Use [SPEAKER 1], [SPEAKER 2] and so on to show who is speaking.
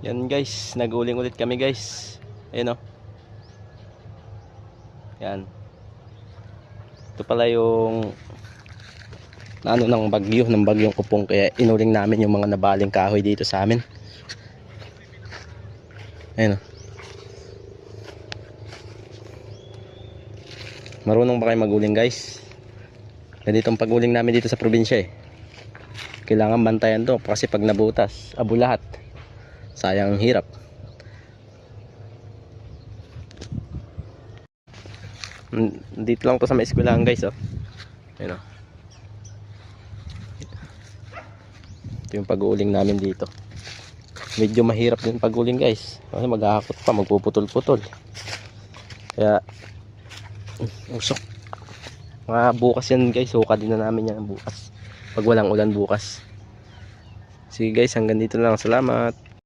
[SPEAKER 1] Yan guys, nag-uling ulit kami guys. Ayun o. Yan. Ito pala yung ng bagyong Kupong, kaya inuling namin yung mga nabaling kahoy dito sa amin. Ayun o. Marunong ba kayo mag-uling guys? Ganito ang pag-uling namin dito sa probinsya eh. Kailangan bantayan to kasi pag nabutas, abo lahat. Sayang ang hirap. Dito lang to sa may eskwelahan guys oh. Ayun oh. Ito yung pag-uuling namin dito. Medyo mahirap din pag-uling guys kasi maghahakot pa, magpuputol-putol. Kaya usok. Mga bukas yan guys, suka din na namin yan bukas pag walang ulan bukas. Sige guys, hanggang dito lang, salamat.